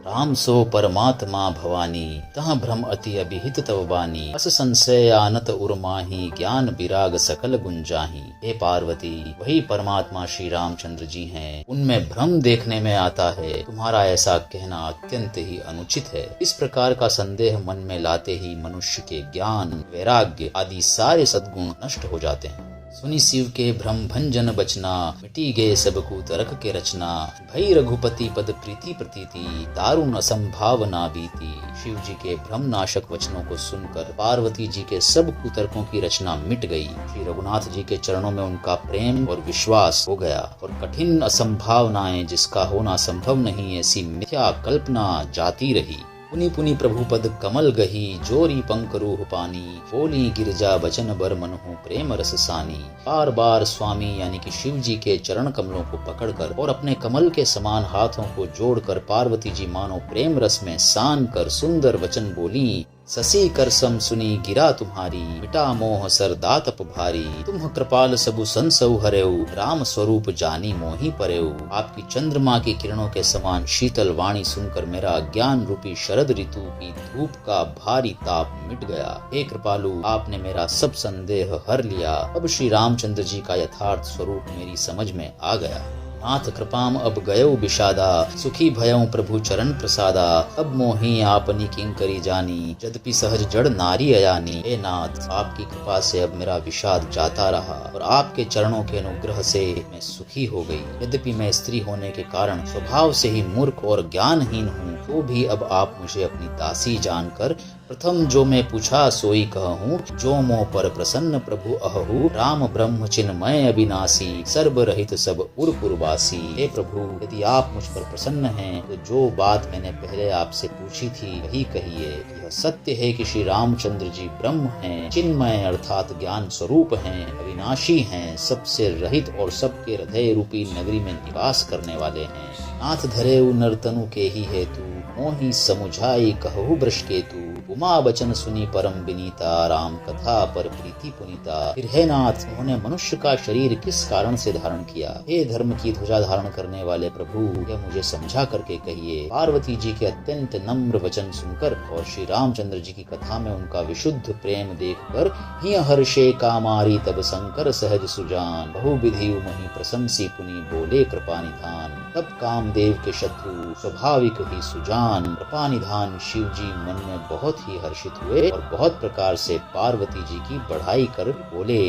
राम सो परमात्मा भवानी, तह भ्रम अति अभिहित तव बानी। अस संशय आनत उर्माही, ज्ञान विराग सकल गुंजाही। हे पार्वती, वही परमात्मा श्री रामचंद्र जी हैं। उनमें भ्रम देखने में आता है। तुम्हारा ऐसा कहना अत्यंत ही अनुचित है। इस प्रकार का संदेह मन में लाते ही मनुष्य के ज्ञान, वैराग्य आदि सारे सद्गुण नष्ट हो जाते हैं। सुनी शिव के भ्रम भंजन बचना, मिटी गए सब कुतर्क के रचना। भई रघुपति पद प्रीति प्रतीति, दारुण असंभावना बीती। शिव जी के भ्रम नाशक वचनों को सुनकर पार्वती जी के सब कुतर्कों की रचना मिट गई। श्री रघुनाथ जी के चरणों में उनका प्रेम और विश्वास हो गया और कठिन असंभावनाएं, जिसका होना संभव नहीं, ऐसी मिथ्या कल्पना जाती रही। पुनि पुनि प्रभु पद कमल गही, जोरी पंकरूह पानी। बोली गिरजा बचन बर मनहु, प्रेम रस सानी। बार बार स्वामी यानी कि शिव जी के चरण कमलों को पकड़कर और अपने कमल के समान हाथों को जोड़कर पार्वती जी मानो प्रेम रस में सान कर सुंदर वचन बोली। ससी कर सम सुनी गिरा तुम्हारी, मिटा मोह सर दातप भारी। तुम कृपाल सबु संसौ हरेऊ, राम स्वरूप जानी मोही परेऊ। आपकी चंद्रमा की किरणों के समान शीतल वाणी सुनकर मेरा अज्ञान रूपी शरद ऋतु की धूप का भारी ताप मिट गया। हे कृपालु, आपने मेरा सब संदेह हर लिया। अब श्री रामचंद्र जी का यथार्थ स्वरूप मेरी समझ में आ गया। नाथ कृपाम अब गयो विषादा, सुखी भयऊ प्रभु चरण प्रसादा। अब मोही आपनी किंकरी जानी, यद्यपि सहज जड़ नारी अयानी। हे नाथ, आपकी कृपा से अब मेरा विषाद जाता रहा और आपके चरणों के अनुग्रह से मैं सुखी हो गई। यद्यपि मैं स्त्री होने के कारण स्वभाव से ही मूर्ख और ज्ञानहीन हूँ, तो भी अब आप मुझे अपनी दासी जानकर प्रथम जो मैं पूछा सोई कहूँ। जो मोह पर प्रसन्न प्रभु अहू, राम ब्रह्म चिन्मय अविनाशी। सर्व रहित सब उर पुरवासी। हे प्रभु, यदि आप मुझ पर प्रसन्न हैं तो जो बात मैंने पहले आपसे पूछी थी वही कहिए। यह सत्य है कि श्री रामचंद्र जी ब्रह्म हैं, चिन्मय अर्थात ज्ञान स्वरूप हैं, अविनाशी हैं, सबसे रहित और सबके हृदय रूपी नगरी में निवास करने वाले हैं। नाथ धरेउ नर्तनु के ही हेतु, मोहि समुझाई कहु वृष केतु। उमा बचन सुनी परम विनीता, राम कथा पर प्रीति पुनीता। फिर हे नाथ, उन्होंने मनुष्य का शरीर किस कारण से धारण किया? हे धर्म की ध्वजा धारण करने वाले प्रभु, यह मुझे समझा करके कहिए। पार्वती जी के अत्यंत नम्र वचन सुनकर और श्री रामचंद्र जी की कथा में उनका विशुद्ध प्रेम देखकर ही हर्षे कामारी तब शंकर सहज सुजान। बहु विधि मही प्रशंसी पुनि, बोले कृपा निधान। तब कामदेव के शत्रु स्वाभाविक ही सुजान। कृपा निधान शिव जी मन में बहुत ही हर्षित हुए और बहुत प्रकार से पार्वती जी की बढ़ाई कर बोले।